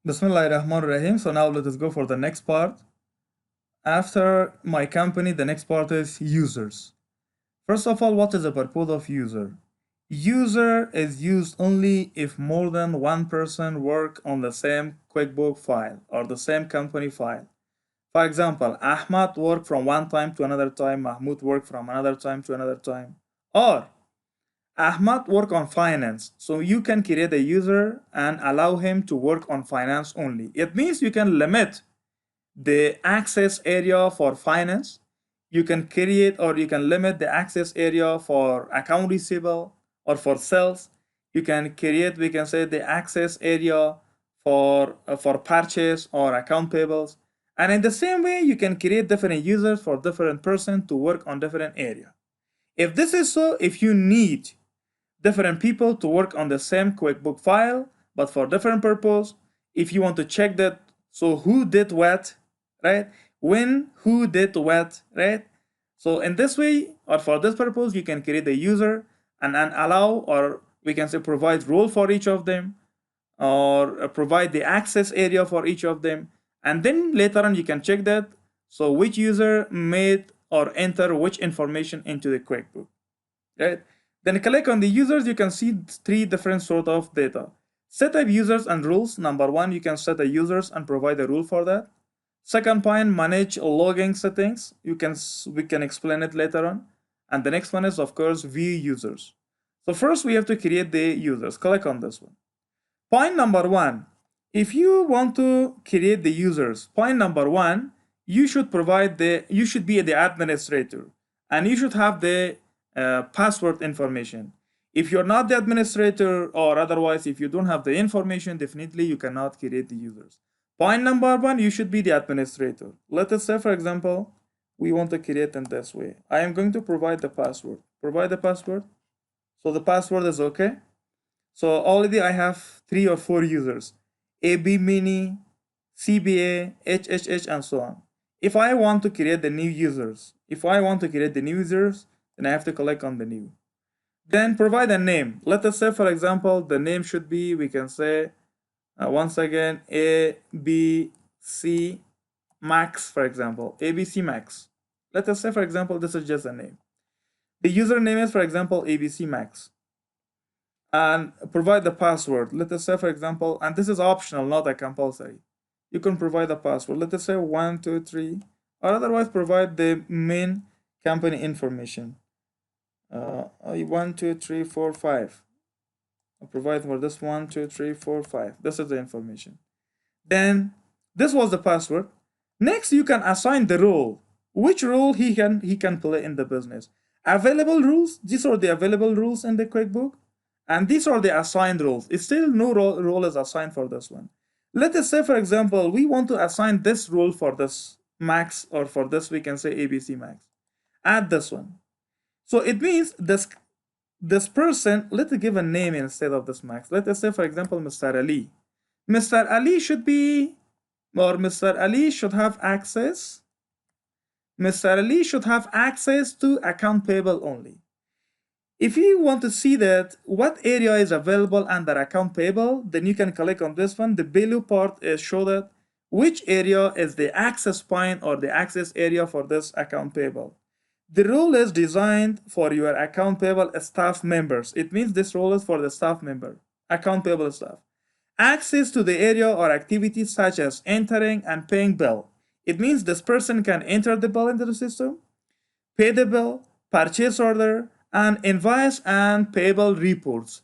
Bismillahirrahmanirrahim. So now let us go for the next part. After my company, the next part is users. First of all, what is the purpose of user? User is used only if more than one person work on the same QuickBook file or the same company file. For example, Ahmad worked from one time to another time, Mahmoud worked from another time to another time. Or Ahmad work on finance. So you can create a user and allow him to work on finance only. It means you can limit the access area for finance. You can create or you can limit the access area for account receivable or for sales. You can create, we can say, the access area for purchase or account payables. And in the same way, you can create different users for different person to work on different area. If this is so, if you need different people to work on the same QuickBook file, but for different purpose. If you want to check that, so who did what, right? When, who did what, right? So in this way, or for this purpose, you can create a user and allow, or we can say provide role for each of them, or provide the access area for each of them. And then later on, you can check that. So which user made or enter which information into the QuickBook, right? Then click on the users, you can see three different sort of data. Set up users and rules. Number one, you can set the users and provide a rule for that. Second point, manage logging settings. We can explain it later on. And the next one is, of course, view users. So first we have to create the users. Click on this one. Point number one, if you want to create the users, point number one, you should be the administrator and you should have the password information. If you're not the administrator or otherwise, if you don't have the information, definitely you cannot create the users. Point number one, you should be the administrator. Let us say, for example, we want to create in this way. I am going to provide the password. Provide the password. So the password is okay. So already I have 3 or 4 users, AB Mini, CBA, HHH, and so on. If I want to create the new users, then I have to click on the new. Then provide a name. Let us say, for example, the name should be, we can say, once again, ABC Max, for example, ABC Max. Let us say, for example, this is just a name. The username is, for example, ABC Max. And provide the password. Let us say, for example, and this is optional, not a compulsory. You can provide a password. Let us say 1, 2, 3, or otherwise provide the main company information. 1, 2, 3, 4, 5. I'll provide for this 1, 2, 3, 4, 5. This is the information. Then this was the password. Next, you can assign the role. Which role he can play in the business. Available rules. These are the available rules in the QuickBook. And these are the assigned roles. It's still no role is assigned for this one. Let us say, for example, we want to assign this role for this Max, or for this we can say ABC Max. Add this one. So it means this person, let's give a name instead of this Max. Let us say, for example, Mr. Ali. Mr. Ali should be, or Mr. Ali should have access. Mr. Ali should have access to account payable only. If you want to see that what area is available under account payable, then you can click on this one. The below part is show that which area is the access point or the access area for this account payable. The rule is designed for your account payable staff members. It means this role is for the staff member, account payable staff. Access to the area or activities such as entering and paying bill. It means this person can enter the bill into the system, pay the bill, purchase order, and invoice and payable reports.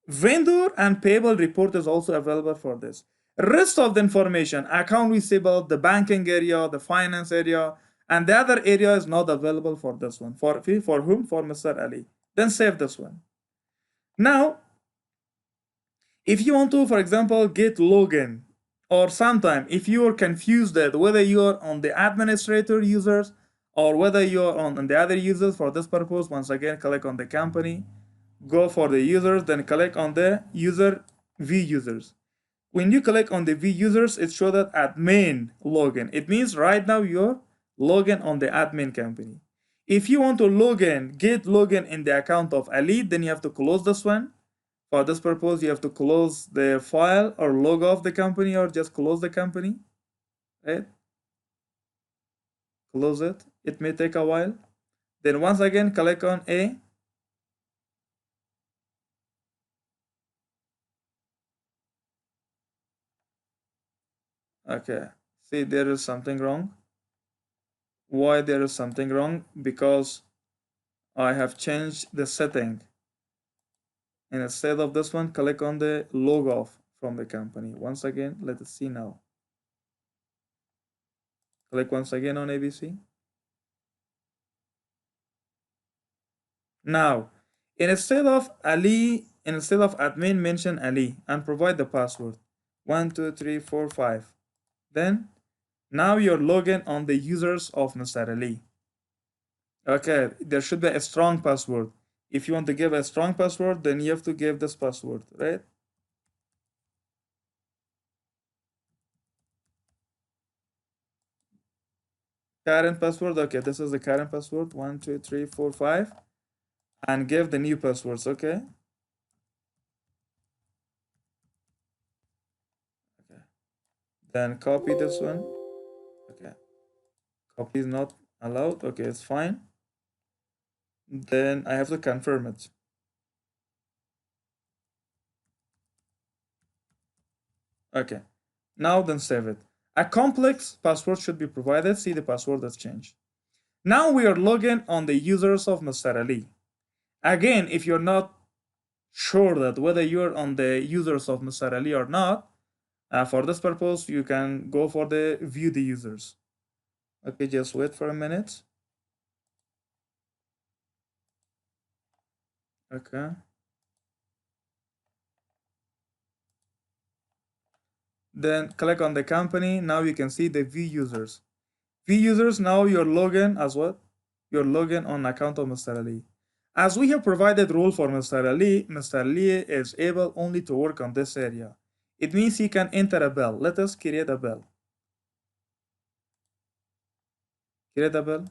Vendor and payable report is also available for this. Rest of the information, account receivable, the banking area, the finance area, and the other area is not available for this one. For whom? For Mr. Ali. Then save this one. Now, if you want to, for example, get login, or sometime if you are confused that whether you are on the administrator users or whether you're on the other users for this purpose, once again, click on the company, go for the users, then click on the user view users. When you click on the view users, it shows that admin login. It means right now you're login on the admin company. If you want to get login in the account of Ali, then you have to close this one. For this purpose, you have to close the file or log off the company or just close the company, right? Close it. It may take a while. Then once again, click on A. Okay. See, there is something wrong. Why there is something wrong? Because I have changed the setting. And instead of this one, click on the log off from the company. Once again, let us see now. Click once again on ABC. Now, instead of admin, mention Ali and provide the password 12345. Then, now you're logging on the users of Mr. Ali. Okay, there should be a strong password. If you want to give a strong password, then you have to give this password, right? Current password, okay, this is the current password 12345, and give the new passwords, okay? Okay. Then copy this one. Okay. Copy is not allowed. Okay, it's fine. Then I have to confirm it. Okay. Now then save it. A complex password should be provided. See the password that's changed. Now we are logging on the users of Mr. Ali. Again, if you're not sure that whether you're on the users of Mr. Ali or not, for this purpose, you can go for the view the users. Okay, just wait for a minute. Okay. Then click on the company. Now you can see the view users. View users, now you're logging as what? You're logging on account of Mr. Ali. As we have provided rule for Mr. Ali is able only to work on this area. It means he can enter a bill. Let us create a bill. Create a bill.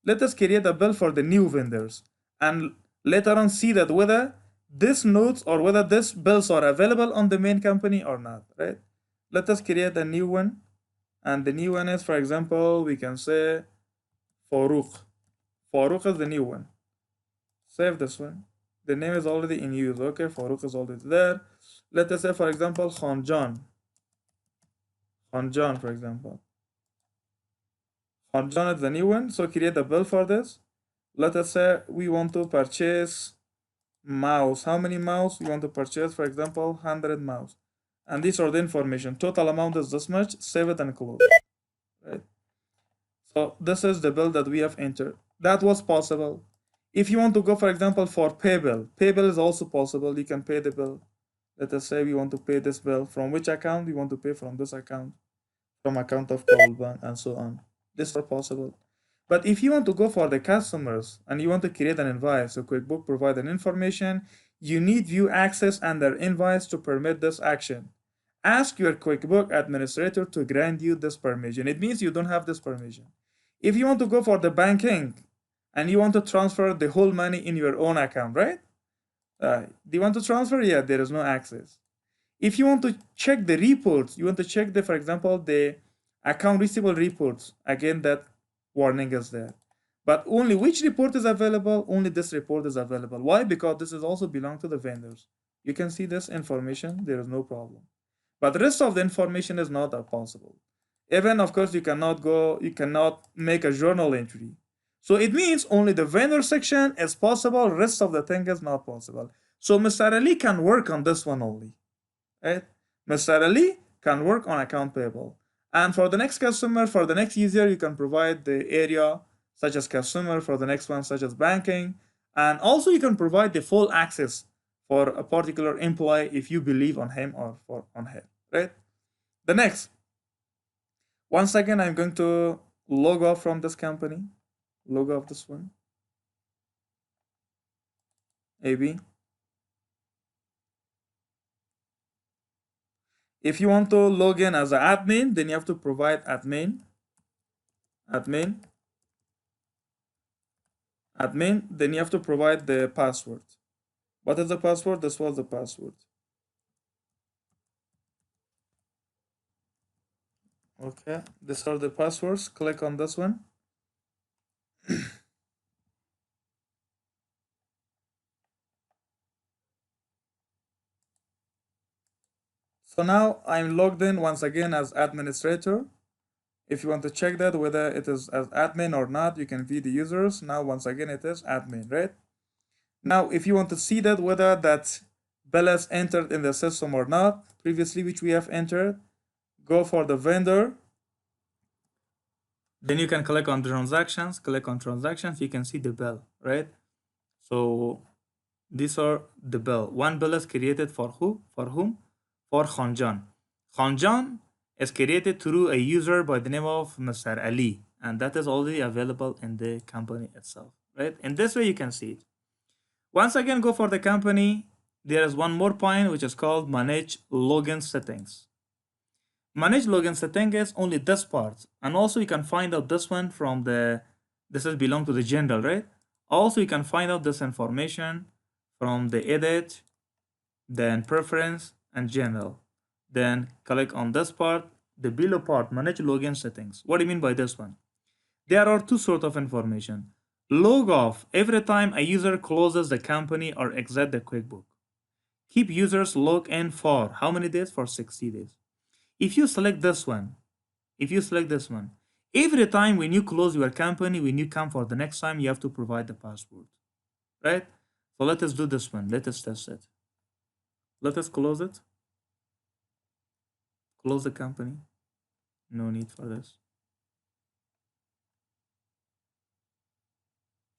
Let us create a bill for the new vendors and later on see that whether this notes or whether these bills are available on the main company or not, right? Let us create a new one, and the new one is, for example, we can say Farouk. Farouk is the new one. Save this one. The name is already in use. Okay, Farouk is already there. Let us say, for example, Khanjan. Khanjan, for example. Khanjan is the new one. So create a bill for this. Let us say we want to purchase mouse. How many mouse we want to purchase? For example, 100 mouse. And these are the information. Total amount is this much. Save it and close. Right. So this is the bill that we have entered. That was possible. If you want to go, for example, for pay bill, pay bill is also possible. You can pay the bill. Let us say we want to pay this bill. From which account? We want to pay from this account, from account of Kabul Bank, and so on. This is possible. But if you want to go for the customers and you want to create an invoice, so QuickBook provide an information, you need view access under invoice to permit this action. Ask your QuickBook administrator to grant you this permission. It means you don't have this permission. If you want to go for the banking and you want to transfer the whole money in your own account, right? Do you want to transfer? Yeah, there is no access. If you want to check the reports, you want to check the, for example, the account receivable reports, again, that warning is there. But only which report is available? Only this report is available. Why? Because this is also belong to the vendors. You can see this information, there is no problem. But the rest of the information is not possible. Even, of course, you cannot make a journal entry. So it means only the vendor section is possible, rest of the thing is not possible. So Mr. Ali can work on this one only. Right? Mr. Ali can work on account payable. And for the next customer, for the next user, you can provide the area such as customer, for the next one such as banking. And also you can provide the full access for a particular employee if you believe on him or on her, right? The next, once again, I'm going to log off from this company, log off this one, AB. If you want to log in as an admin, then you have to provide admin, admin, admin, then you have to provide the password. What is the password? This was the password. Okay, these are the passwords. Click on this one. So now I'm logged in once again as administrator. If you want to check that whether it is as admin or not, you can view the users. Now once again it is admin, right? Now if you want to see that whether that bill is entered in the system or not, previously which we have entered, go for the vendor. Then you can click on transactions, you can see the bill, right? So these are the bill. One bill is created for who? For whom? For Khanjan. Khanjan is created through a user by the name of Mr. Ali, and that is already available in the company itself, right? In this way, you can see it. Once again, go for the company. There is one more point which is called manage login settings. Manage login setting is only this part, and also you can find out this one from the, this is belong to the general, right? Also you can find out this information from the edit, then preference and general. Then click on this part, the below part, manage login settings. What do you mean by this one? There are two sort of information. Log off every time a user closes the company or exit the QuickBook. Keep users log in for how many days? For 60 days. If you select this one, every time when you close your company, when you come for the next time, you have to provide the password, right? So let us do this one. Let us test it. Let us close it. Close the company. No need for this.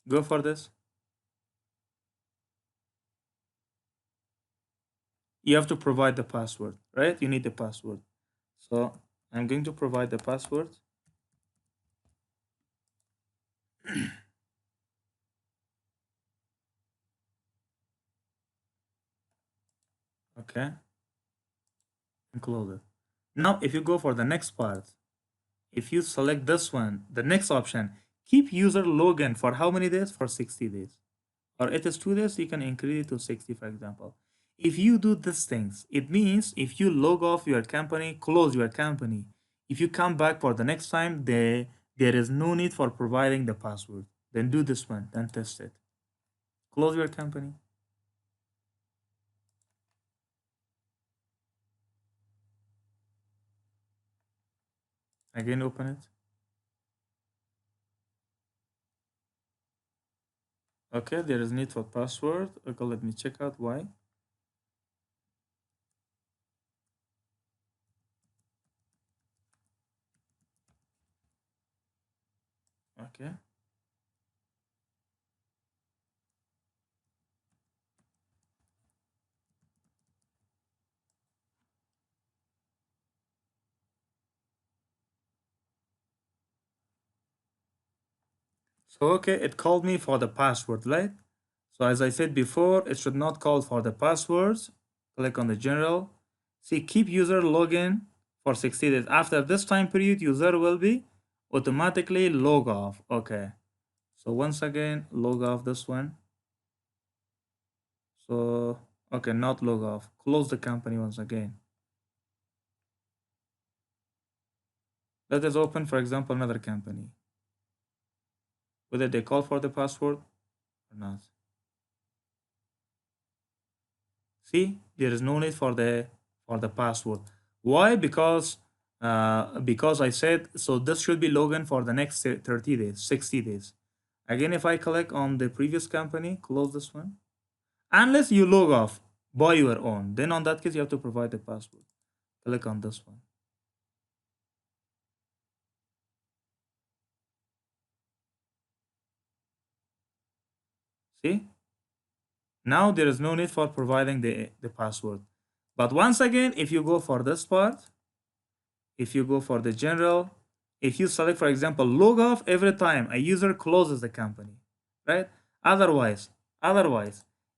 Go for this. You have to provide the password, right? You need the password. So I'm going to provide the password. Okay. And close it. Now, if you go for the next part, if you select this one, the next option, keep user login for how many days? For 60 days. Or it is 2 days, you can increase it to 60, for example. If you do these things, it means if you log off your company, close your company, if you come back for the next time, there is no need for providing the password. Then do this one, then test it. Close your company. Again, open it. Okay, there is need for password. Okay, let me check out why. Okay. So, okay, it called me for the password, right? So as I said before, it should not call for the passwords. Click on the general. See, keep user login for 60 days. After this time period, user will be automatically log off. Okay. So once again, log off this one. So, okay, not log off. Close the company once again. Let us open, for example, another company. Whether they call for the password or not. See, there is no need for the password. Why? Because I said so. This should be login for the next 30 days, 60 days. Again, if I click on the previous company, close this one. Unless you log off by your own, then on that case you have to provide the password. Click on this one. See? Now there is no need for providing the password. But once again, if you go for this part, if you go for the general, if you select, for example, log off every time a user closes the company, right? Otherwise,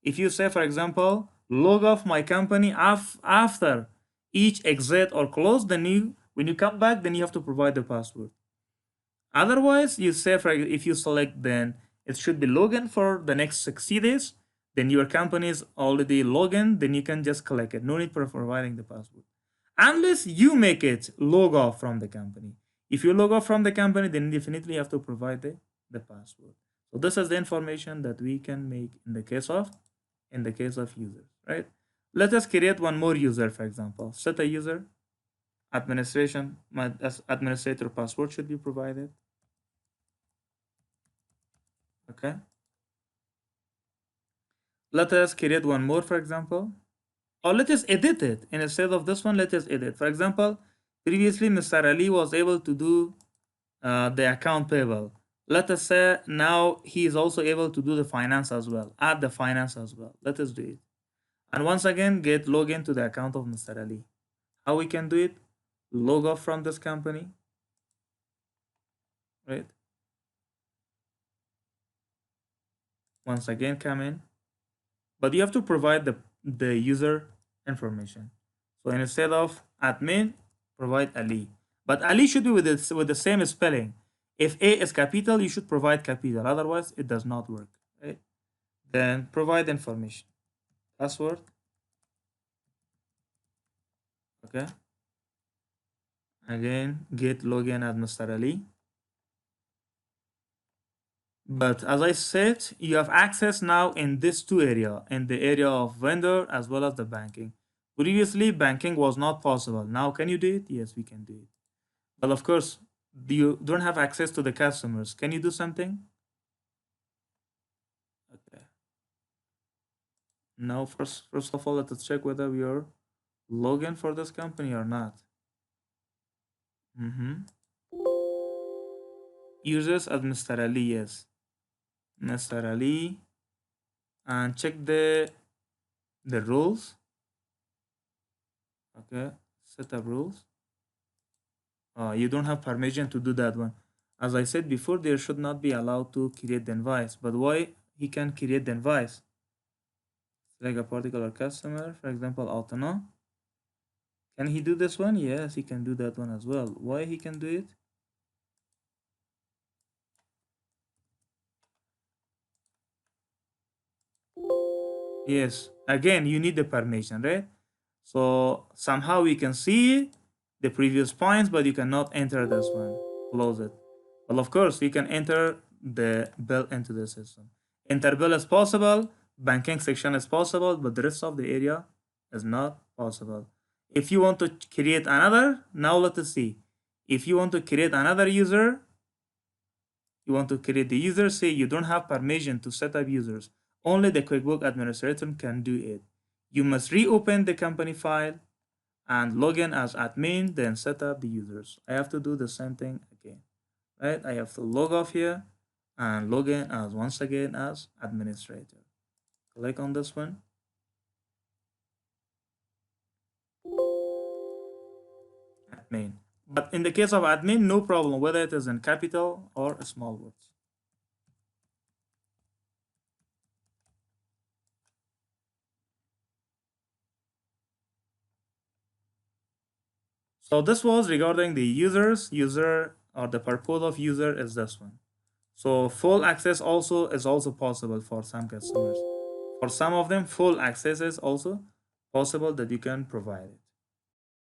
if you say, for example, log off my company after each exit or close, then when you come back, then you have to provide the password. Otherwise, you say, if you select, then it should be login for the next 60 days. then your company is already logged in, then you can just click it. No need for providing the password. Unless you make it log off from the company. If you log off from the company, then definitely you have to provide the password. So this is the information that we can make in the case of users, right? Let us create one more user, for example. Set a user, administrator password should be provided. Okay. Let us create one more, for example. Or let us edit it. And instead of this one, let us edit. For example, previously Mr. Ali was able to do the account payable. Let us say now he is also able to do the finance as well. Add the finance as well. Let us do it. And once again, get log into the account of Mr. Ali. How we can do it? Log off from this company. Right? Once again, come in. But you have to provide the user information. So instead of admin, provide Ali. But Ali should be with the same spelling. If A is capital, you should provide capital. Otherwise, it does not work. Right? Then provide information. Password. Okay. Again, get login at Mr. Ali. But as I said, you have access now in this two area, in the area of vendor as well as the banking. Previously, banking was not possible. Now, can you do it? Yes, we can do it. But of course, you don't have access to the customers. Can you do something? Okay. Now, first of all, let's check whether we are login for this company or not. Users as Mr. Ali, yes. Mr. Ali, and check the rules. Okay, set up rules. You don't have permission to do that one. As I said before, there should not be allowed to create the invoice. But why he can create the invoice? Like a particular customer, for example, Altana. Can he do this one? Yes, he can do that one as well. Why he can do it? Yes, again, you need the permission, right? So somehow we can see the previous points, but you cannot enter this one. Close it. Well, of course, you can enter the bill into the system. Enter bill is possible, banking section is possible, but the rest of the area is not possible. If you want to create another, now let us see. If you want to create another user, you want to create the user, say you don't have permission to set up users. Only the QuickBook administrator can do it. You must reopen the company file and log in as admin, then set up the users. I have to do the same thing again, right? I have to log off here and log in as once again as administrator. Click on this one. Admin. But in the case of admin, no problem whether it is in capital or small words. So this was regarding the users. User or the purpose of user is this one. So full access also is also possible for some customers. For some of them, full access is also possible that you can provide it.